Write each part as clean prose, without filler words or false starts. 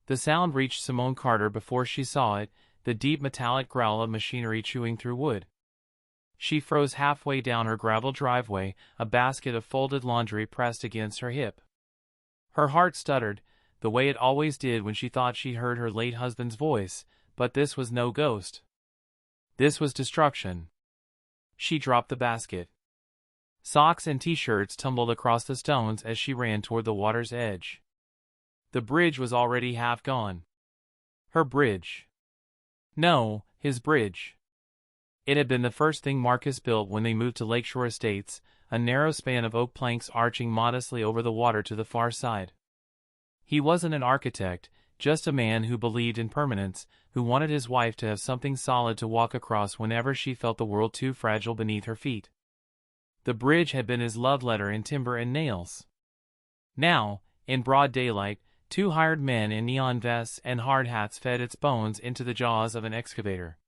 The sound reached Simone Carter before she saw it, the deep metallic growl of machinery chewing through wood. She froze halfway down her gravel driveway, a basket of folded laundry pressed against her hip. Her heart stuttered, the way it always did when she thought she heard her late husband's voice, but this was no ghost. This was destruction. She dropped the basket. Socks and t-shirts tumbled across the stones as she ran toward the water's edge. The bridge was already half gone. Her bridge. No, his bridge. It had been the first thing Marcus built when they moved to Lakeshore Estates, a narrow span of oak planks arching modestly over the water to the far side. He wasn't an architect, just a man who believed in permanence, who wanted his wife to have something solid to walk across whenever she felt the world too fragile beneath her feet. The bridge had been his love letter in timber and nails. Now, in broad daylight, two hired men in neon vests and hard hats fed its bones into the jaws of an excavator.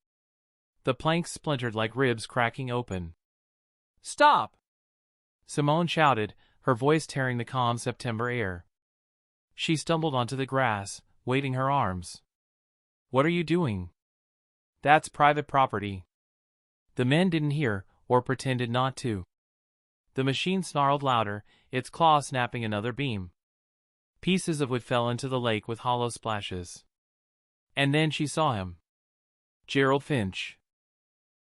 The planks splintered like ribs cracking open. "Stop!" Simone shouted, her voice tearing the calm September air. She stumbled onto the grass, waving her arms. "What are you doing?" "That's private property." The men didn't hear, or pretended not to. The machine snarled louder, its claw snapping another beam. Pieces of wood fell into the lake with hollow splashes. And then she saw him. Gerald Finch.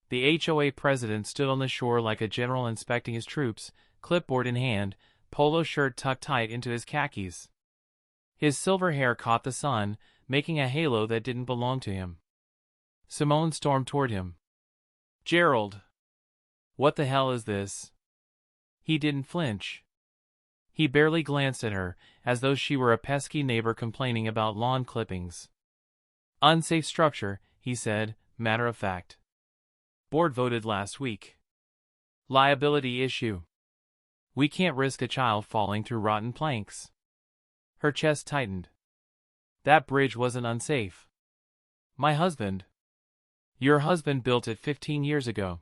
The HOA president stood on the shore like a general inspecting his troops, clipboard in hand, polo shirt tucked tight into his khakis. His silver hair caught the sun, making a halo that didn't belong to him. Simone stormed toward him. "Gerald! What the hell is this?" He didn't flinch. He barely glanced at her, as though she were a pesky neighbor complaining about lawn clippings. "Unsafe structure," he said, matter of fact. "Board voted last week. Liability issue. We can't risk a child falling through rotten planks." Her chest tightened. "That bridge wasn't unsafe. My husband." "Your husband built it 15 years ago."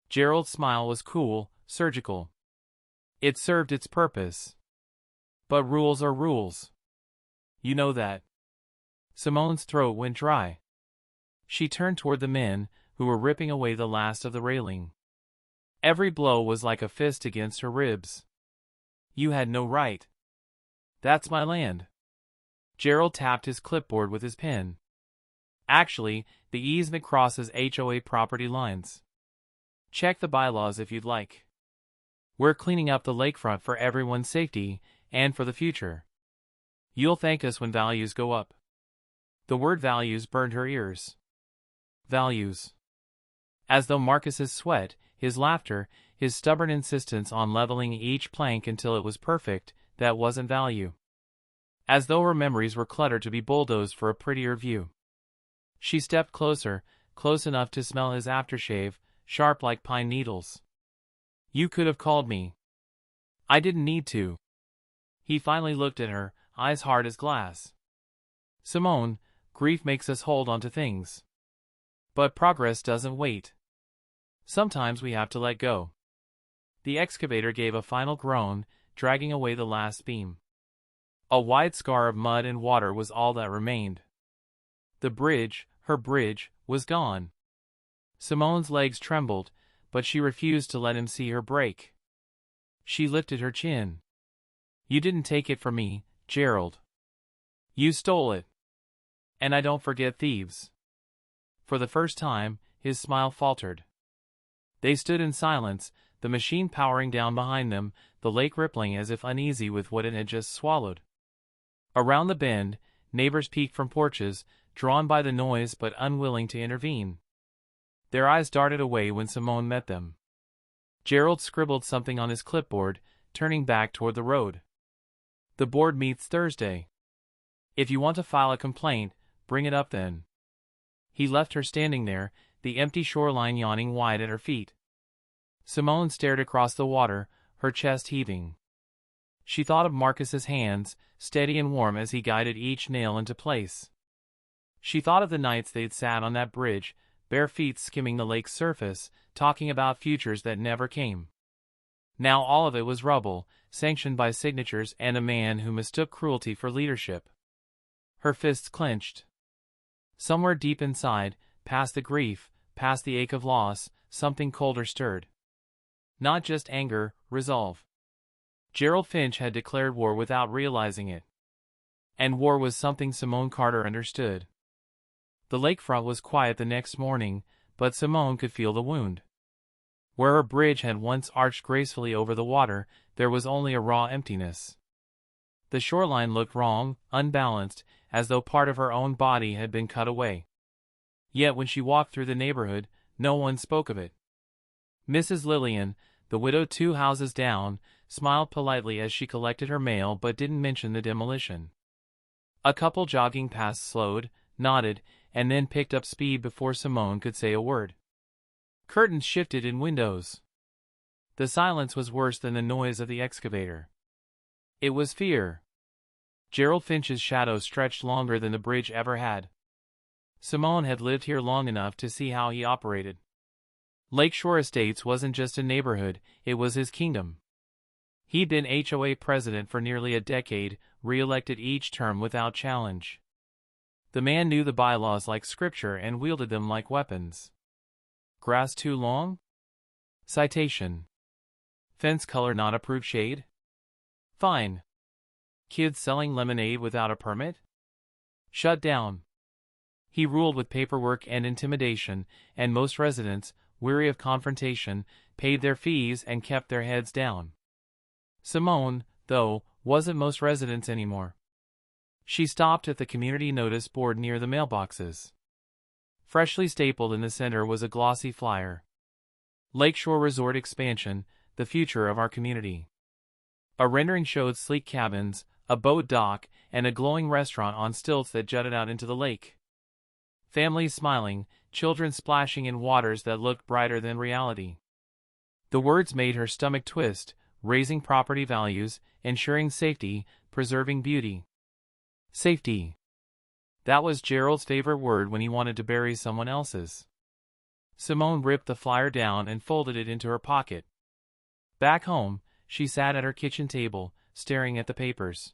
Gerald's smile was cool, surgical. "It served its purpose. But rules are rules. You know that." Simone's throat went dry. She turned toward the men, who were ripping away the last of the railing. Every blow was like a fist against her ribs. "You had no right." "That's my land." Gerald tapped his clipboard with his pen. "Actually, the easement crosses HOA property lines. Check the bylaws if you'd like. We're cleaning up the lakefront for everyone's safety, and for the future. You'll thank us when values go up." The word values burned her ears. Values. As though Marcus's sweat, his laughter, his stubborn insistence on leveling each plank until it was perfect, that wasn't value. As though her memories were cluttered to be bulldozed for a prettier view. She stepped closer, close enough to smell his aftershave, sharp like pine needles. "You could have called me." "I didn't need to." He finally looked at her, eyes hard as glass. "Simone, grief makes us hold on to things. But progress doesn't wait. Sometimes we have to let go." The excavator gave a final groan, dragging away the last beam. A wide scar of mud and water was all that remained. The bridge, her bridge, was gone. Simone's legs trembled, but she refused to let him see her break. She lifted her chin. "You didn't take it from me, Gerald. You stole it. And I don't forget thieves." For the first time, his smile faltered. They stood in silence, the machine powering down behind them, the lake rippling as if uneasy with what it had just swallowed. Around the bend, neighbors peeked from porches, drawn by the noise but unwilling to intervene. Their eyes darted away when Simone met them. Gerald scribbled something on his clipboard, turning back toward the road. "The board meets Thursday. If you want to file a complaint, bring it up then." He left her standing there, the empty shoreline yawning wide at her feet. Simone stared across the water, her chest heaving. She thought of Marcus's hands, steady and warm as he guided each nail into place. She thought of the nights they'd sat on that bridge, bare feet skimming the lake's surface, talking about futures that never came. Now all of it was rubble, sanctioned by signatures and a man who mistook cruelty for leadership. her fists clenched. Somewhere deep inside, past the grief, past the ache of loss, something colder stirred. Not just anger, resolve. Gerald Finch had declared war without realizing it. And war was something Simone Carter understood. The lakefront was quiet the next morning, but Simone could feel the wound. Where her bridge had once arched gracefully over the water, there was only a raw emptiness. The shoreline looked wrong, unbalanced, as though part of her own body had been cut away. Yet when she walked through the neighborhood, no one spoke of it. Mrs. Lillian, the widow 2 houses down, smiled politely as she collected her mail but didn't mention the demolition. A couple jogging past slowed, nodded, and then picked up speed before Simone could say a word. Curtains shifted in windows. The silence was worse than the noise of the excavator. It was fear. Gerald Finch's shadow stretched longer than the bridge ever had. Simone had lived here long enough to see how he operated. Lakeshore Estates wasn't just a neighborhood, it was his kingdom. He'd been HOA president for nearly a decade, re-elected each term without challenge. The man knew the bylaws like scripture and wielded them like weapons. Grass too long? Citation. Fence color not approved shade? Fine. Kids selling lemonade without a permit? Shut down. He ruled with paperwork and intimidation, and most residents, weary of confrontation, paid their fees and kept their heads down. Simone, though, wasn't most residents anymore. She stopped at the community notice board near the mailboxes. Freshly stapled in the center was a glossy flyer. Lakeshore Resort Expansion, the future of our community. A rendering showed sleek cabins, a boat dock, and a glowing restaurant on stilts that jutted out into the lake. Families smiling, children splashing in waters that looked brighter than reality. The words made her stomach twist, raising property values, ensuring safety, preserving beauty. Safety. That was Gerald's favorite word when he wanted to bury someone else's. Simone ripped the flyer down and folded it into her pocket. Back home, she sat at her kitchen table, staring at the papers.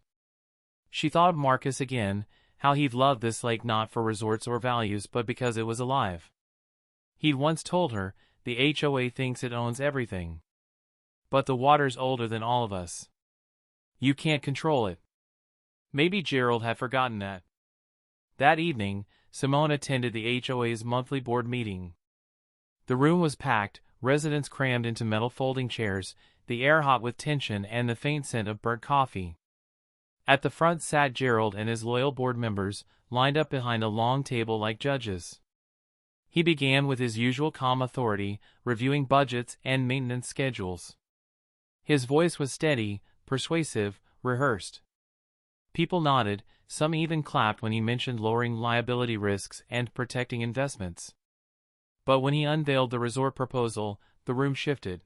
She thought of Marcus again, how he'd loved this lake not for resorts or values but because it was alive. He'd once told her, the HOA thinks it owns everything. But the water's older than all of us. You can't control it. Maybe Gerald had forgotten that. That evening, Simone attended the HOA's monthly board meeting. The room was packed, residents crammed into metal folding chairs, the air hot with tension and the faint scent of burnt coffee. At the front sat Gerald and his loyal board members, lined up behind a long table like judges. He began with his usual calm authority, reviewing budgets and maintenance schedules. His voice was steady, persuasive, rehearsed. People nodded, some even clapped when he mentioned lowering liability risks and protecting investments. But when he unveiled the resort proposal, the room shifted.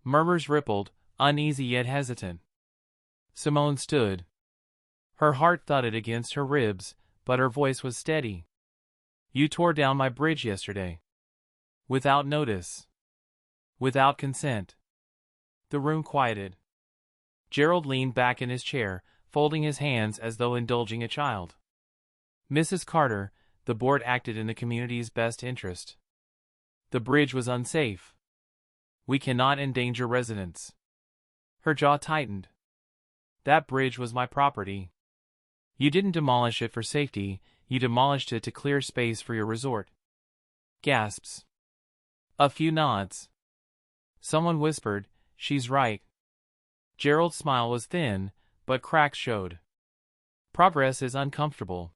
Murmurs rippled, uneasy yet hesitant. Simone stood. Her heart thudded against her ribs, but her voice was steady. You tore down my bridge yesterday. Without notice. Without consent. The room quieted. Gerald leaned back in his chair, folding his hands as though indulging a child. Mrs. Carter, the board acted in the community's best interest. The bridge was unsafe. We cannot endanger residents. Her jaw tightened. That bridge was my property. You didn't demolish it for safety, you demolished it to clear space for your resort. Gasps. A few nods. Someone whispered, she's right. Gerald's smile was thin, but cracks showed. Progress is uncomfortable.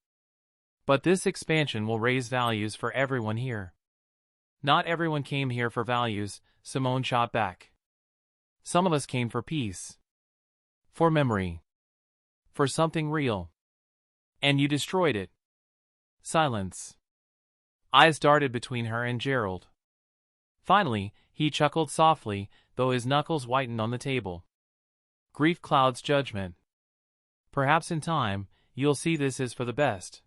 But this expansion will raise values for everyone here. Not everyone came here for values, Simone shot back. Some of us came for peace. For memory. For something real. And you destroyed it. Silence. Eyes darted between her and Gerald. Finally, he chuckled softly, though his knuckles whitened on the table. Grief clouds judgment. Perhaps in time, you'll see this is for the best.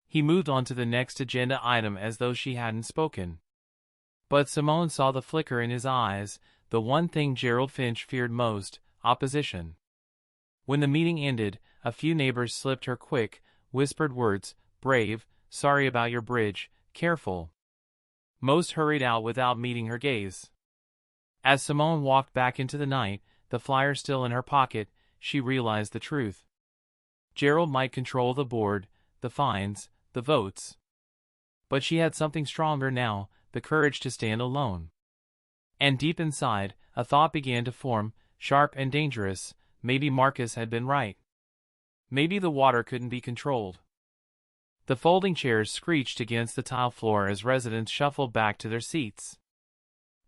He moved on to the next agenda item as though she hadn't spoken. But Simone saw the flicker in his eyes, the one thing Gerald Finch feared most, opposition. When the meeting ended, a few neighbors slipped her quick, whispered words, brave, sorry about your bridge, careful. Most hurried out without meeting her gaze. As Simone walked back into the night, the flyer still in her pocket, she realized the truth. Gerald might control the board, the fines, the votes. But she had something stronger now, the courage to stand alone. And deep inside, a thought began to form, sharp and dangerous. Maybe Marcus had been right. Maybe the water couldn't be controlled. The folding chairs screeched against the tile floor as residents shuffled back to their seats.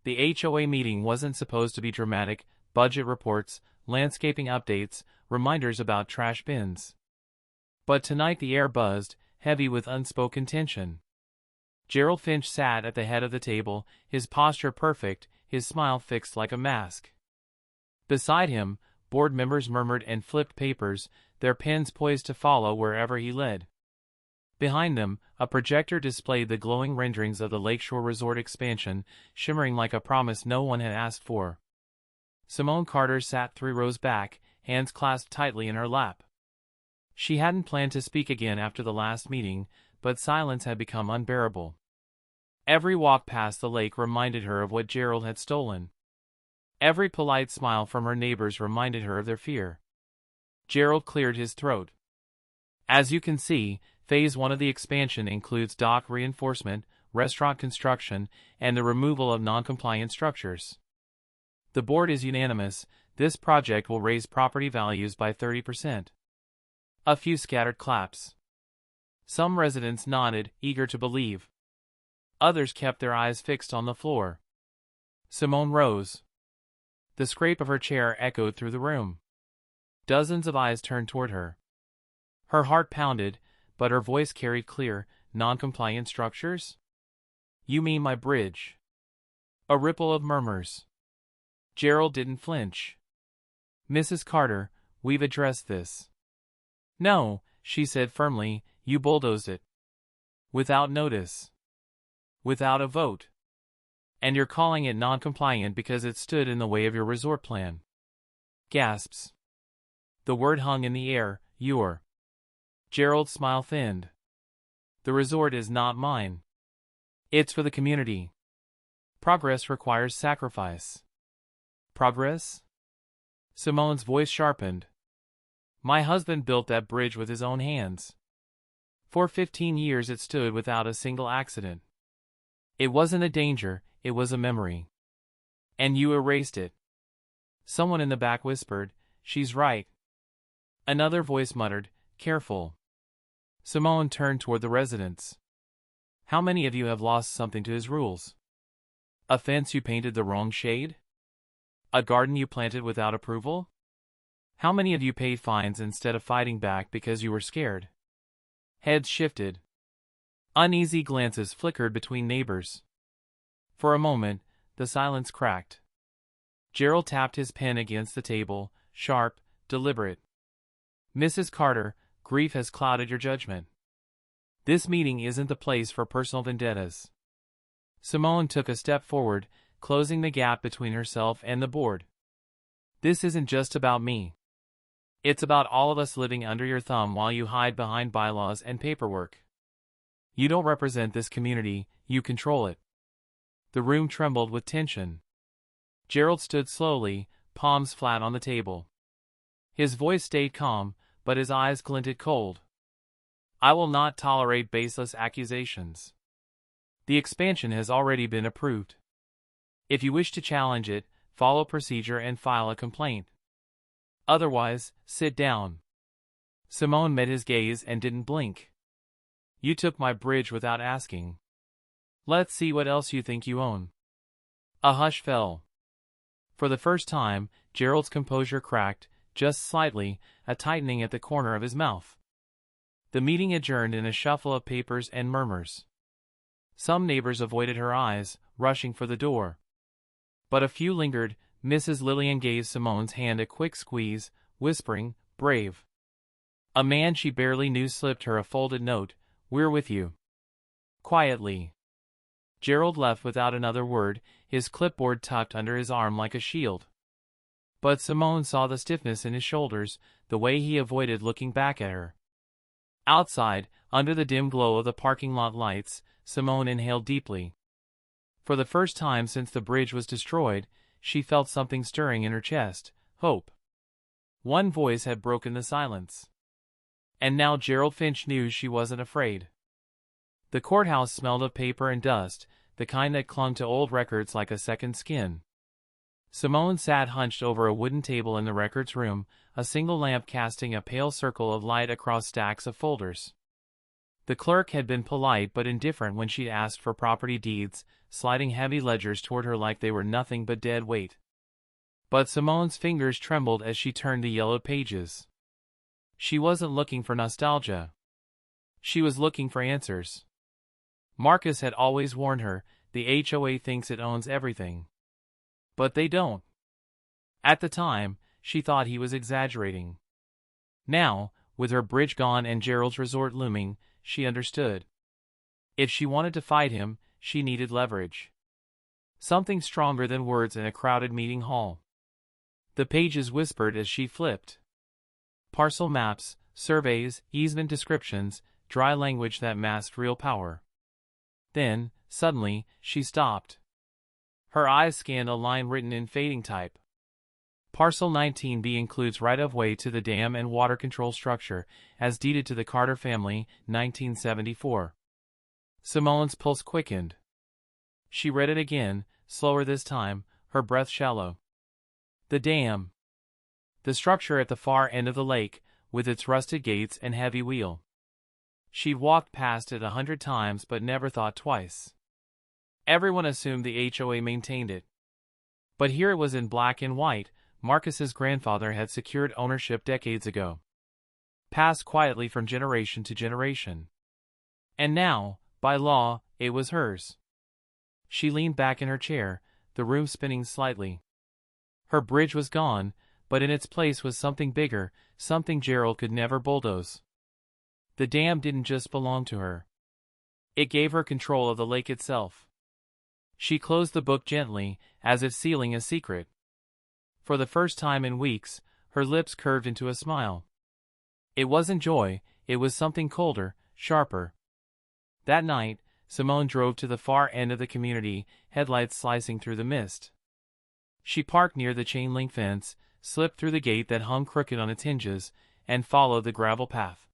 The HOA meeting wasn't supposed to be dramatic: budget reports, landscaping updates, reminders about trash bins. But tonight the air buzzed, heavy with unspoken tension. Gerald Finch sat at the head of the table, his posture perfect, his smile fixed like a mask. Beside him, board members murmured and flipped papers, their pens poised to follow wherever he led. Behind them, a projector displayed the glowing renderings of the Lakeshore Resort expansion, shimmering like a promise no one had asked for. Simone Carter sat 3 rows back, hands clasped tightly in her lap. She hadn't planned to speak again after the last meeting, but silence had become unbearable. Every walk past the lake reminded her of what Gerald had stolen. Every polite smile from her neighbors reminded her of their fear. Gerald cleared his throat. As you can see, Phase 1 of the expansion includes dock reinforcement, restaurant construction, and the removal of non-compliant structures. The board is unanimous: this project will raise property values by 30%. A few scattered claps. Some residents nodded, eager to believe. Others kept their eyes fixed on the floor. Simone rose. The scrape of her chair echoed through the room. Dozens of eyes turned toward her. Her heart pounded, but her voice carried clear: non-compliant structures? You mean my bridge? A ripple of murmurs. Gerald didn't flinch. Mrs. Carter, we've addressed this. No, she said firmly, you bulldozed it. Without notice. Without a vote. And you're calling it non-compliant because it stood in the way of your resort plan. Gasps. The word hung in the air, your. Gerald's smile thinned. The resort is not mine. It's for the community. Progress requires sacrifice. Progress? Simone's voice sharpened. My husband built that bridge with his own hands. For 15 years it stood without a single accident. It wasn't a danger, it was a memory. And you erased it. Someone in the back whispered, she's right. Another voice muttered, careful. Simone turned toward the residents. How many of you have lost something to his rules? A fence you painted the wrong shade? A garden you planted without approval? How many of you paid fines instead of fighting back because you were scared? Heads shifted. Uneasy glances flickered between neighbors. For a moment, the silence cracked. Gerald tapped his pen against the table, sharp, deliberate. Mrs. Carter, grief has clouded your judgment. This meeting isn't the place for personal vendettas. Simone took a step forward, closing the gap between herself and the board. This isn't just about me. It's about all of us living under your thumb while you hide behind bylaws and paperwork. You don't represent this community, you control it. The room trembled with tension. Gerald stood slowly, palms flat on the table. His voice stayed calm, but his eyes glinted cold. I will not tolerate baseless accusations. The expansion has already been approved. If you wish to challenge it, follow procedure and file a complaint. Otherwise, sit down. Simone met his gaze and didn't blink. You took my bridge without asking. Let's see what else you think you own. A hush fell. For the first time, Gerald's composure cracked, just slightly, a tightening at the corner of his mouth. The meeting adjourned in a shuffle of papers and murmurs. Some neighbors avoided her eyes, rushing for the door. But a few lingered. Mrs. Lillian gave Simone's hand a quick squeeze, whispering, brave. A man she barely knew slipped her a folded note, we're with you. Quietly. Gerald left without another word, his clipboard tucked under his arm like a shield. But Simone saw the stiffness in his shoulders, the way he avoided looking back at her. Outside, under the dim glow of the parking lot lights, Simone inhaled deeply. For the first time since the bridge was destroyed, she felt something stirring in her chest: hope. One voice had broken the silence. And now Gerald Finch knew she wasn't afraid. The courthouse smelled of paper and dust, the kind that clung to old records like a second skin. Simone sat hunched over a wooden table in the records room, a single lamp casting a pale circle of light across stacks of folders. The clerk had been polite but indifferent when she asked for property deeds, sliding heavy ledgers toward her like they were nothing but dead weight. But Simone's fingers trembled as she turned the yellowed pages. She wasn't looking for nostalgia. She was looking for answers. Marcus had always warned her, the HOA thinks it owns everything. But they don't. At the time, she thought he was exaggerating. Now, with her bridge gone and Gerald's resort looming, she understood. If she wanted to fight him, she needed leverage. Something stronger than words in a crowded meeting hall. The pages whispered as she flipped. Parcel maps, surveys, easement descriptions, dry language that masked real power. Then, suddenly, she stopped. Her eyes scanned a line written in fading type. Parcel 19B includes right-of-way to the dam and water control structure, as deeded to the Carter family, 1974. Simone's pulse quickened. She read it again, slower this time, her breath shallow. The dam. The structure at the far end of the lake, with its rusted gates and heavy wheel. She'd walked past it 100 times but never thought twice. Everyone assumed the HOA maintained it. But here it was in black and white. Marcus's grandfather had secured ownership decades ago. Passed quietly from generation to generation. And now, by law, it was hers. She leaned back in her chair, the room spinning slightly. Her bridge was gone, but in its place was something bigger, something Gerald could never bulldoze. The dam didn't just belong to her. It gave her control of the lake itself. She closed the book gently, as if sealing a secret. For the first time in weeks, her lips curved into a smile. It wasn't joy, it was something colder, sharper. That night, Simone drove to the far end of the community, headlights slicing through the mist. She parked near the chain-link fence, slipped through the gate that hung crooked on its hinges, and followed the gravel path.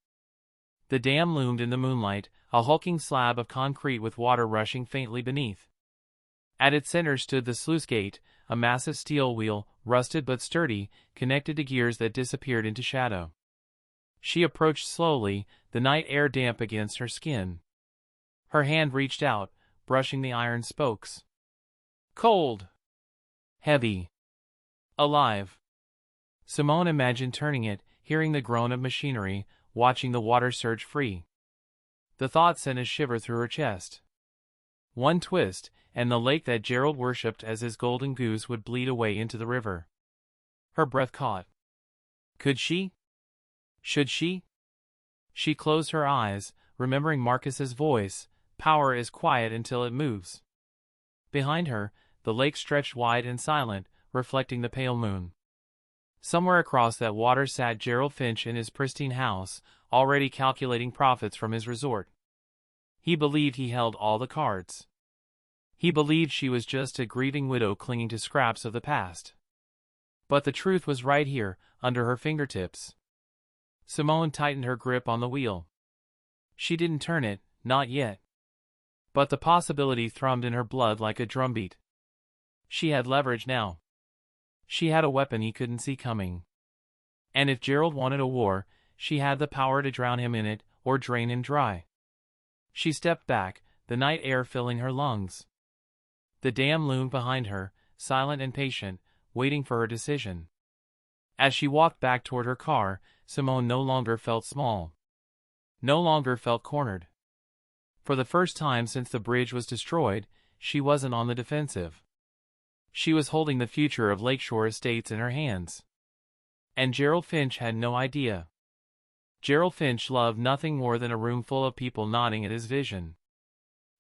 The dam loomed in the moonlight, a hulking slab of concrete with water rushing faintly beneath. At its center stood the sluice gate, a massive steel wheel, rusted but sturdy, connected to gears that disappeared into shadow. She approached slowly, the night air damp against her skin. Her hand reached out, brushing the iron spokes. Cold. Heavy. Alive. Simone imagined turning it, hearing the groan of machinery, watching the water surge free. The thought sent a shiver through her chest. One twist, and the lake that Gerald worshipped as his golden goose would bleed away into the river. Her breath caught. Could she? Should she? She closed her eyes, remembering Marcus's voice, "Power is quiet until it moves." Behind her, the lake stretched wide and silent, reflecting the pale moon. Somewhere across that water sat Gerald Finch in his pristine house, already calculating profits from his resort. He believed he held all the cards. He believed she was just a grieving widow clinging to scraps of the past. But the truth was right here, under her fingertips. Simone tightened her grip on the wheel. She didn't turn it, not yet. But the possibility thrummed in her blood like a drumbeat. She had leverage now. She had a weapon he couldn't see coming. And if Gerald wanted a war, she had the power to drown him in it, or drain him dry. She stepped back, the night air filling her lungs. The dam loomed behind her, silent and patient, waiting for her decision. As she walked back toward her car, Simone no longer felt small. No longer felt cornered. For the first time since the bridge was destroyed, she wasn't on the defensive. She was holding the future of Lakeshore Estates in her hands. And Gerald Finch had no idea. Gerald Finch loved nothing more than a room full of people nodding at his vision.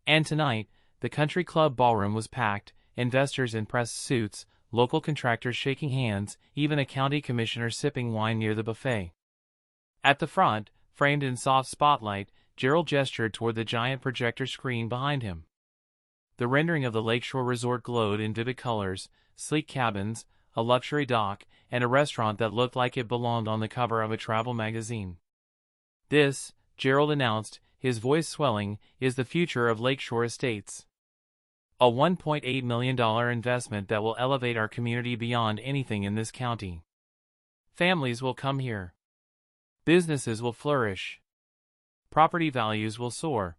And tonight, the country club ballroom was packed, investors in pressed suits, local contractors shaking hands, even a county commissioner sipping wine near the buffet. At the front, framed in soft spotlight. Gerald gestured toward the giant projector screen behind him. The rendering of the lakeshore resort glowed in vivid colors: sleek cabins, a luxury dock, and a restaurant that looked like it belonged on the cover of a travel magazine. "This," Gerald announced, his voice swelling, "is the future of Lakeshore Estates. A $1.8 million investment that will elevate our community beyond anything in this county. Families will come here. Businesses will flourish. Property values will soar."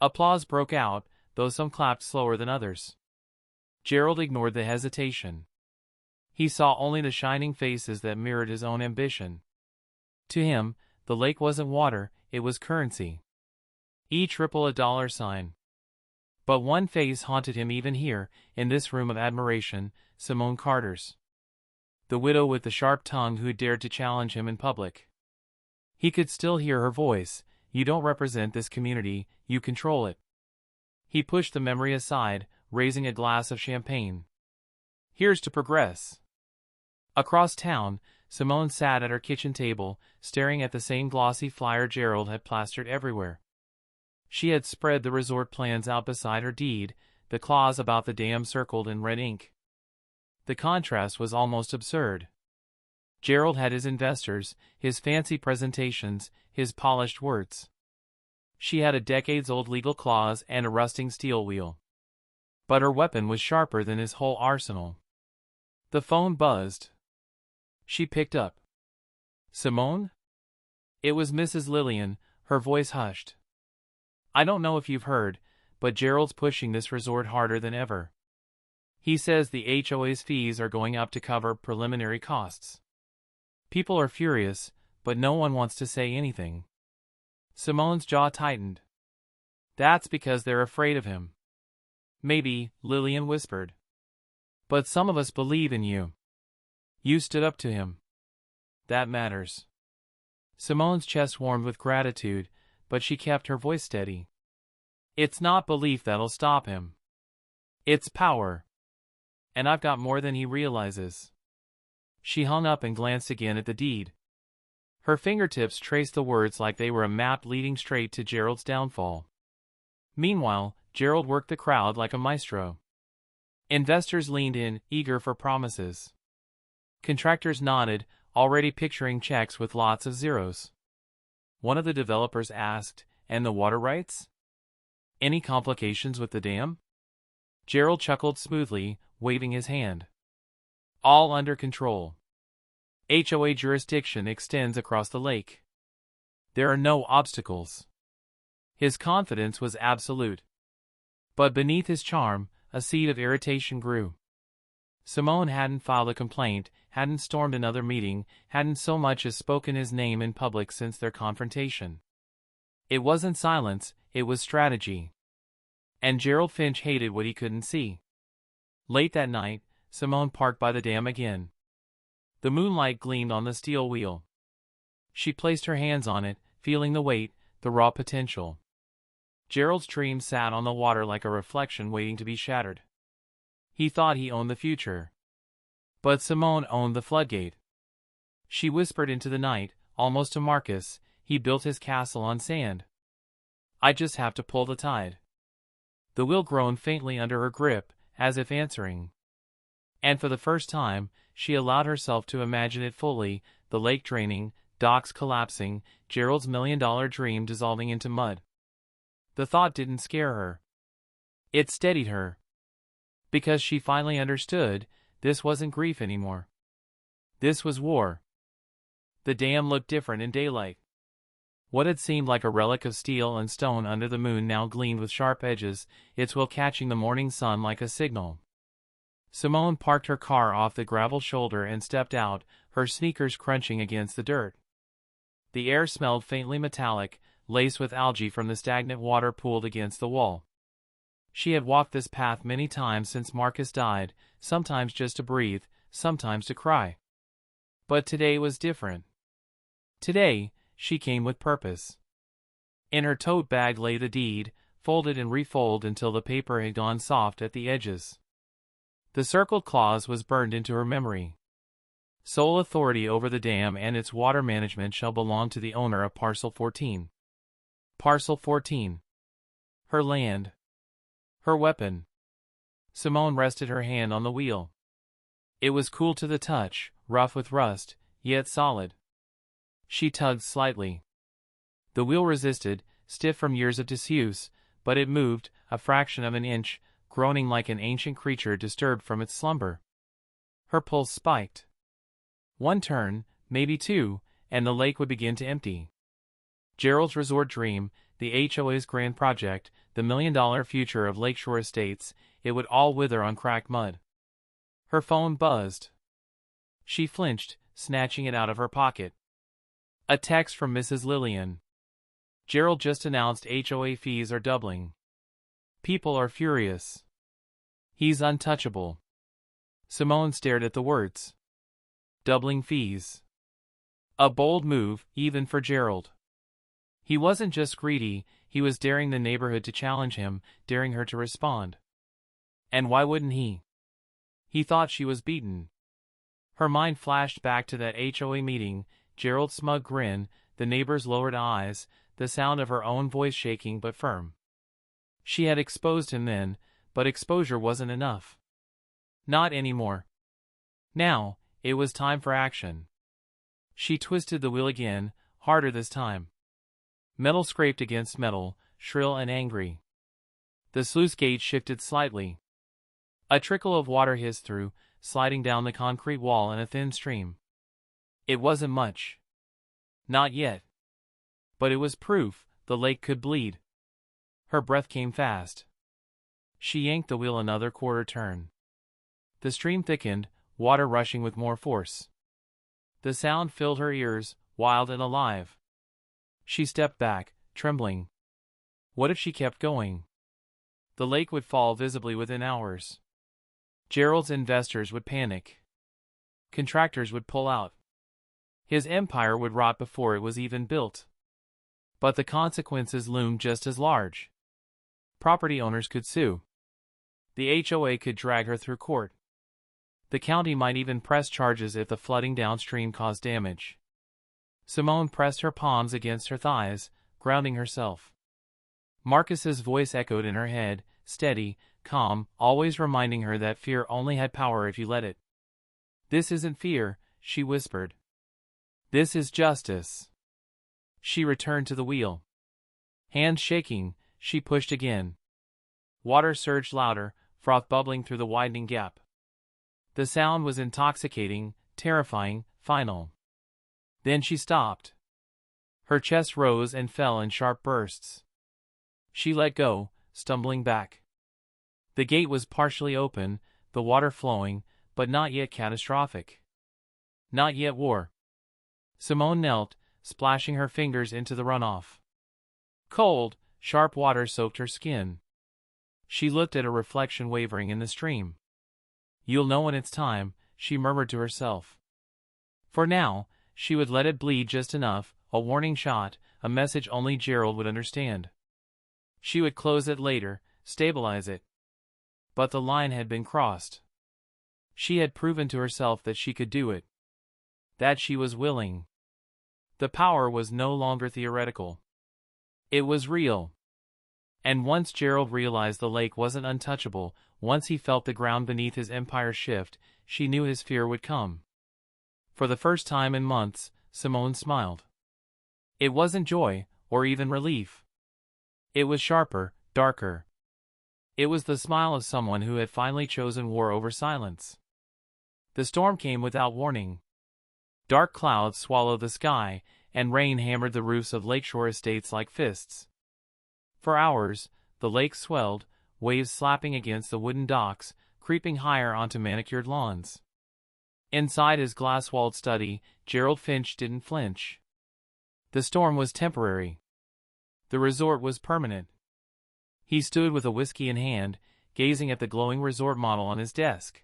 Applause broke out, though some clapped slower than others. Gerald ignored the hesitation. He saw only the shining faces that mirrored his own ambition. To him, the lake wasn't water, it was currency. Each ripple a dollar sign. But one face haunted him even here, in this room of admiration: Simone Carter's. The widow with the sharp tongue who dared to challenge him in public. He could still hear her voice: "You don't represent this community, you control it." He pushed the memory aside, raising a glass of champagne. "Here's to progress." Across town, Simone sat at her kitchen table, staring at the same glossy flyer Gerald had plastered everywhere. She had spread the resort plans out beside her deed, the clause about the dam circled in red ink. The contrast was almost absurd. Gerald had his investors, his fancy presentations, his polished words. She had a decades-old legal clause and a rusting steel wheel. But her weapon was sharper than his whole arsenal. The phone buzzed. She picked up. "Simone?" It was Mrs. Lillian, her voice hushed. "I don't know if you've heard, but Gerald's pushing this resort harder than ever. He says the HOA's fees are going up to cover preliminary costs. People are furious, but no one wants to say anything." Simone's jaw tightened. "That's because they're afraid of him." "Maybe," Lillian whispered. "But some of us believe in you. You stood up to him. That matters." Simone's chest warmed with gratitude, but she kept her voice steady. "It's not belief that'll stop him. It's power. And I've got more than he realizes." She hung up and glanced again at the deed. Her fingertips traced the words like they were a map leading straight to Gerald's downfall. Meanwhile, Gerald worked the crowd like a maestro. Investors leaned in, eager for promises. Contractors nodded, already picturing checks with lots of zeros. One of the developers asked, "And the water rights? Any complications with the dam?" Gerald chuckled smoothly, waving his hand. "All under control. HOA jurisdiction extends across the lake. There are no obstacles." His confidence was absolute. But beneath his charm, a seed of irritation grew. Simone hadn't filed a complaint, hadn't stormed another meeting, hadn't so much as spoken his name in public since their confrontation. It wasn't silence, it was strategy. And Gerald Finch hated what he couldn't see. Late that night, Simone parked by the dam again. The moonlight gleamed on the steel wheel. She placed her hands on it, feeling the weight, the raw potential. Gerald's dream sat on the water like a reflection waiting to be shattered. He thought he owned the future. But Simone owned the floodgate. She whispered into the night, almost to Marcus: "He built his castle on sand. I just have to pull the tide." The wheel groaned faintly under her grip, as if answering. And for the first time, she allowed herself to imagine it fully: the lake draining, docks collapsing, Gerald's $1 million dream dissolving into mud. The thought didn't scare her. It steadied her. Because she finally understood, this wasn't grief anymore. This was war. The dam looked different in daylight. What had seemed like a relic of steel and stone under the moon now gleamed with sharp edges, its wheel catching the morning sun like a signal. Simone parked her car off the gravel shoulder and stepped out, her sneakers crunching against the dirt. The air smelled faintly metallic, laced with algae from the stagnant water pooled against the wall. She had walked this path many times since Marcus died, sometimes just to breathe, sometimes to cry. But today was different. Today, she came with purpose. In her tote bag lay the deed, folded and refolded until the paper had gone soft at the edges. The circled clause was burned into her memory. Sole authority over the dam and its water management shall belong to the owner of Parcel 14. Parcel 14. Her land. Her weapon. Simone rested her hand on the wheel. It was cool to the touch, rough with rust, yet solid. She tugged slightly. The wheel resisted, stiff from years of disuse, but it moved, a fraction of an inch, groaning like an ancient creature disturbed from its slumber. Her pulse spiked. One turn, maybe two, and the lake would begin to empty. Gerald's resort dream, the HOA's grand project, the $1 million future of Lakeshore Estates, it would all wither on cracked mud. Her phone buzzed. She flinched, snatching it out of her pocket. A text from Mrs. Lillian. Gerald just announced HOA fees are doubling. People are furious. He's untouchable. Simone stared at the words. Doubling fees. A bold move, even for Gerald. He wasn't just greedy, he was daring the neighborhood to challenge him, daring her to respond. And why wouldn't he? He thought she was beaten. Her mind flashed back to that HOA meeting, Gerald's smug grin, the neighbor's lowered eyes, the sound of her own voice shaking but firm. She had exposed him then, but exposure wasn't enough. Not anymore. Now, it was time for action. She twisted the wheel again, harder this time. Metal scraped against metal, shrill and angry. The sluice gate shifted slightly. A trickle of water hissed through, sliding down the concrete wall in a thin stream. It wasn't much. Not yet. But it was proof the lake could bleed. Her breath came fast. She yanked the wheel another quarter turn. The stream thickened, water rushing with more force. The sound filled her ears, wild and alive. She stepped back, trembling. What if she kept going? The lake would fall visibly within hours. Gerald's investors would panic. Contractors would pull out. His empire would rot before it was even built. But the consequences loomed just as large. Property owners could sue. The HOA could drag her through court. The county might even press charges if the flooding downstream caused damage. Simone pressed her palms against her thighs, grounding herself. Marcus's voice echoed in her head, steady, calm, always reminding her that fear only had power if you let it. This isn't fear, she whispered. This is justice. She returned to the wheel. Hands shaking, she pushed again. Water surged louder, froth bubbling through the widening gap. The sound was intoxicating, terrifying, final. Then she stopped. Her chest rose and fell in sharp bursts. She let go, stumbling back. The gate was partially open, the water flowing, but not yet catastrophic. Not yet war. Simone knelt, splashing her fingers into the runoff. Cold, sharp water soaked her skin. She looked at a reflection wavering in the stream. You'll know when it's time, she murmured to herself. For now, she would let it bleed just enough, a warning shot, a message only Gerald would understand. She would close it later, stabilize it. But the line had been crossed. She had proven to herself that she could do it. That she was willing. The power was no longer theoretical. It was real. And once Gerald realized the lake wasn't untouchable, once he felt the ground beneath his empire shift, she knew his fear would come. For the first time in months, Simone smiled. It wasn't joy, or even relief. It was sharper, darker. It was the smile of someone who had finally chosen war over silence. The storm came without warning. Dark clouds swallowed the sky, and rain hammered the roofs of Lakeshore Estates like fists. For hours, the lake swelled, waves slapping against the wooden docks, creeping higher onto manicured lawns. Inside his glass-walled study, Gerald Finch didn't flinch. The storm was temporary. The resort was permanent. He stood with a whiskey in hand, gazing at the glowing resort model on his desk.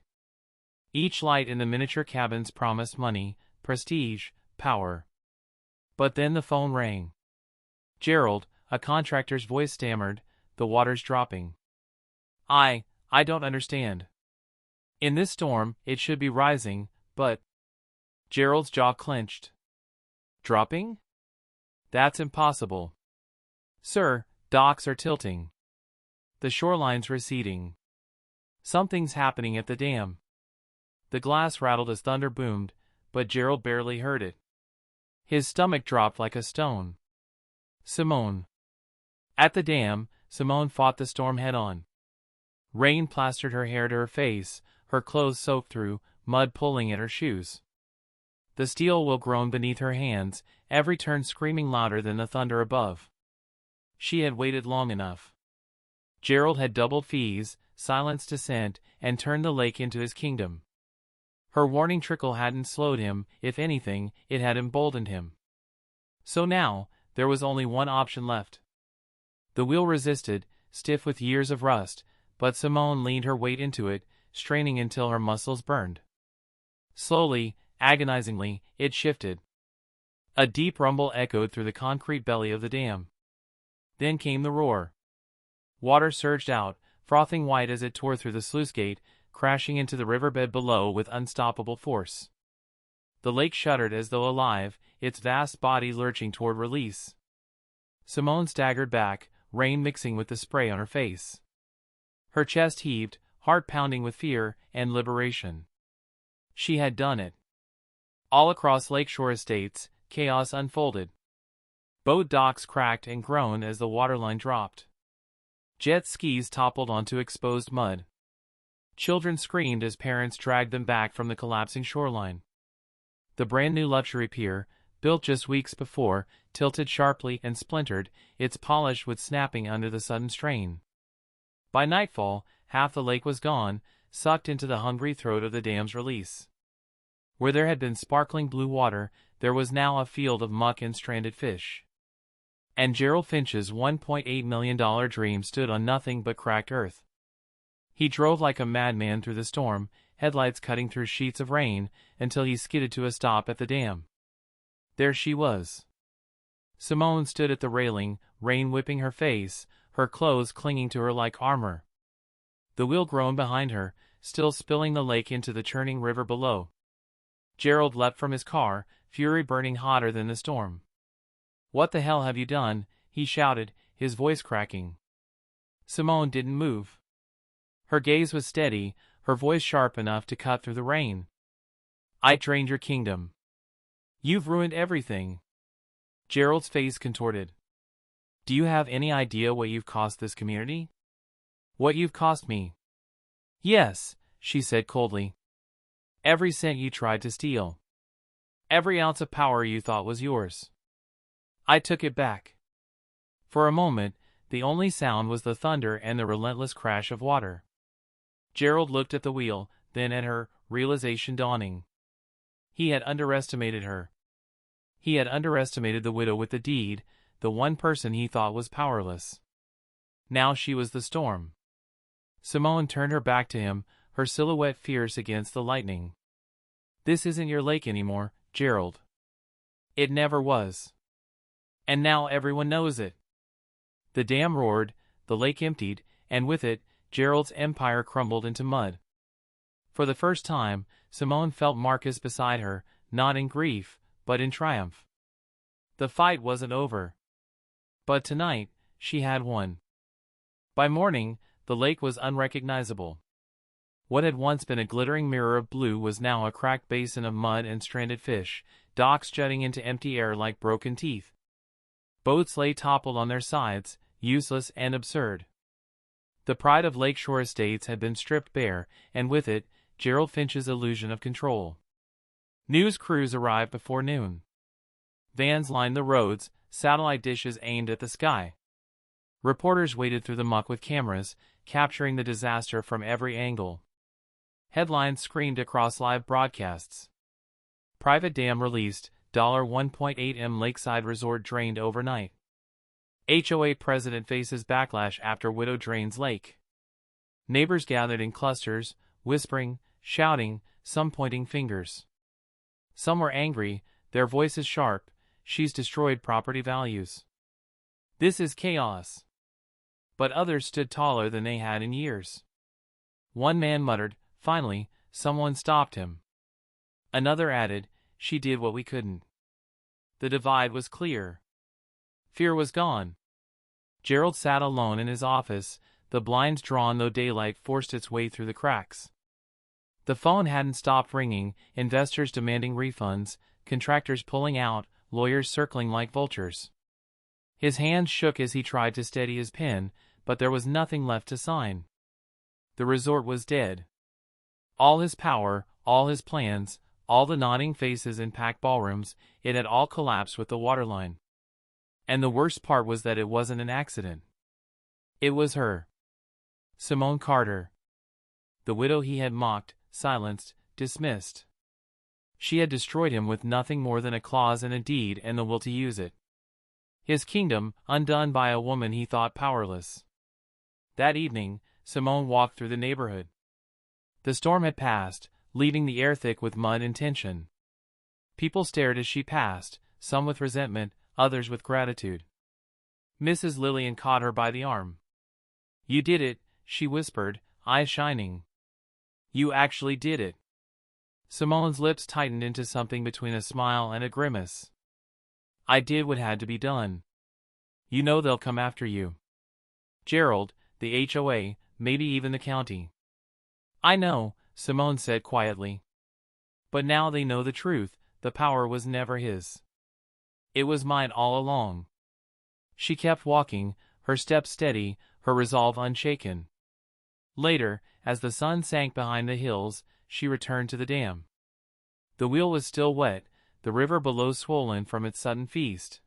Each light in the miniature cabins promised money, prestige, power. But then the phone rang. Gerald, a contractor's voice stammered, the water's dropping. I don't understand. In this storm, it should be rising, but Gerald's jaw clenched. Dropping? That's impossible. Sir, docks are tilting. The shoreline's receding. Something's happening at the dam. The glass rattled as thunder boomed, but Gerald barely heard it. His stomach dropped like a stone. Simone. At the dam, Simone fought the storm head-on. Rain plastered her hair to her face, her clothes soaked through, mud pulling at her shoes. The steel wheel groaned beneath her hands, every turn screaming louder than the thunder above. She had waited long enough. Gerald had doubled fees, silenced dissent, and turned the lake into his kingdom. Her warning trickle hadn't slowed him, if anything, it had emboldened him. So now, there was only one option left. The wheel resisted, stiff with years of rust, but Simone leaned her weight into it, straining until her muscles burned. Slowly, agonizingly, it shifted. A deep rumble echoed through the concrete belly of the dam. Then came the roar. Water surged out, frothing white as it tore through the sluice gate, crashing into the riverbed below with unstoppable force. The lake shuddered as though alive, its vast body lurching toward release. Simone staggered back, rain mixing with the spray on her face. Her chest heaved, heart pounding with fear and liberation. She had done it. All across Lakeshore Estates, chaos unfolded. Boat docks cracked and groaned as the waterline dropped. Jet skis toppled onto exposed mud. Children screamed as parents dragged them back from the collapsing shoreline. The brand-new luxury pier, built just weeks before, tilted sharply and splintered, its polish wood snapping under the sudden strain. By nightfall, half the lake was gone, sucked into the hungry throat of the dam's release. Where there had been sparkling blue water, there was now a field of muck and stranded fish. And Gerald Finch's $1.8 million dream stood on nothing but cracked earth. He drove like a madman through the storm, headlights cutting through sheets of rain, until he skidded to a stop at the dam. There she was. Simone stood at the railing, rain whipping her face, her clothes clinging to her like armor. The wheel groaned behind her, still spilling the lake into the churning river below. Gerald leapt from his car, fury burning hotter than the storm. "What the hell have you done?" he shouted, his voice cracking. Simone didn't move. Her gaze was steady, her voice sharp enough to cut through the rain. "I drained your kingdom. You've ruined everything." Gerald's face contorted. "Do you have any idea what you've cost this community? What you've cost me?" "Yes," she said coldly. "Every cent you tried to steal. Every ounce of power you thought was yours. I took it back." For a moment, the only sound was the thunder and the relentless crash of water. Gerald looked at the wheel, then at her, realization dawning. He had underestimated her. He had underestimated the widow with the deed, the one person he thought was powerless. Now she was the storm. Simone turned her back to him, her silhouette fierce against the lightning. "This isn't your lake anymore, Gerald. It never was. And now everyone knows it." The dam roared, the lake emptied, and with it, Gerald's empire crumbled into mud. For the first time, Simone felt Marcus beside her, not in grief, but in triumph. The fight wasn't over. But tonight, she had won. By morning, the lake was unrecognizable. What had once been a glittering mirror of blue was now a cracked basin of mud and stranded fish, docks jutting into empty air like broken teeth. Boats lay toppled on their sides, useless and absurd. The pride of Lakeshore Estates had been stripped bare, and with it, Gerald Finch's illusion of control. News crews arrived before noon. Vans lined the roads, satellite dishes aimed at the sky. Reporters waded through the muck with cameras, capturing the disaster from every angle. Headlines screamed across live broadcasts. Private dam released, $1.8 million lakeside resort drained overnight. HOA president faces backlash after widow drains lake. Neighbors gathered in clusters, whispering, shouting, some pointing fingers. Some were angry, their voices sharp. "She's destroyed property values. This is chaos." But others stood taller than they had in years. One man muttered, "Finally, someone stopped him." Another added, she did what we couldn't. The divide was clear. Fear was gone. Gerald sat alone in his office, the blinds drawn though daylight forced its way through the cracks. The phone hadn't stopped ringing, investors demanding refunds, contractors pulling out, lawyers circling like vultures. His hands shook as he tried to steady his pen, but there was nothing left to sign. The resort was dead. All his power, all his plans, all the nodding faces in packed ballrooms, it had all collapsed with the waterline. And the worst part was that it wasn't an accident. It was her. Simone Carter. The widow he had mocked, silenced, dismissed. She had destroyed him with nothing more than a clause and a deed and the will to use it. His kingdom, undone by a woman he thought powerless. That evening, Simone walked through the neighborhood. The storm had passed, leaving the air thick with mud and tension. People stared as she passed, some with resentment, others with gratitude. Mrs. Lillian caught her by the arm. "You did it," she whispered, eyes shining. "You actually did it." Simone's lips tightened into something between a smile and a grimace. "I did what had to be done. You know they'll come after you. Gerald, the HOA, maybe even the county." "I know," Simone said quietly. "But now they know the truth, the power was never his. It was mine all along." She kept walking, her steps steady, her resolve unshaken. Later, as the sun sank behind the hills, she returned to the dam. The wheel was still wet, the river below swollen from its sudden feast.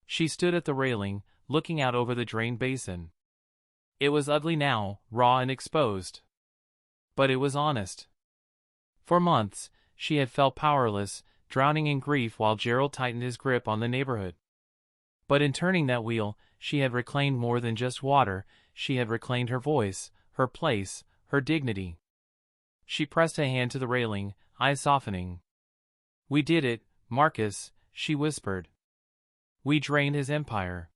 She stood at the railing, looking out over the drained basin. It was ugly now, raw and exposed. But it was honest. For months, she had felt powerless, drowning in grief while Gerald tightened his grip on the neighborhood. But in turning that wheel, she had reclaimed more than just water, she had reclaimed her voice, her place, her dignity. She pressed a hand to the railing, eyes softening. "We did it, Marcus," she whispered. "We drained his empire."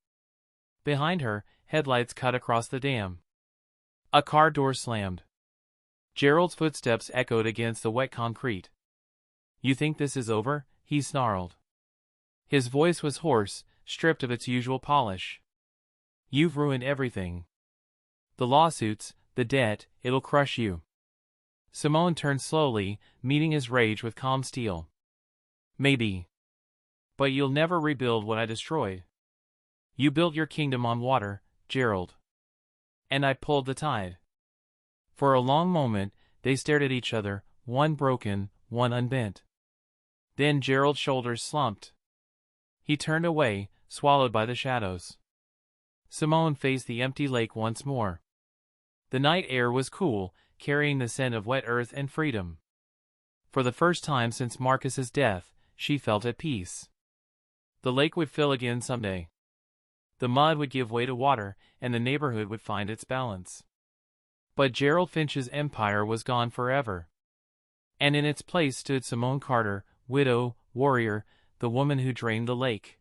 Behind her, headlights cut across the dam. A car door slammed. Gerald's footsteps echoed against the wet concrete. "You think this is over?" he snarled. His voice was hoarse, stripped of its usual polish. "You've ruined everything. The lawsuits, the debt, it'll crush you." Simone turned slowly, meeting his rage with calm steel. "Maybe. But you'll never rebuild what I destroyed. You built your kingdom on water, Gerald. And I pulled the tide." For a long moment, they stared at each other, one broken, one unbent. Then Gerald's shoulders slumped. He turned away, swallowed by the shadows. Simone faced the empty lake once more. The night air was cool, carrying the scent of wet earth and freedom. For the first time since Marcus's death, she felt at peace. The lake would fill again someday. The mud would give way to water, and the neighborhood would find its balance. But Gerald Finch's empire was gone forever. And in its place stood Simone Carter, widow, warrior, the woman who drained the lake.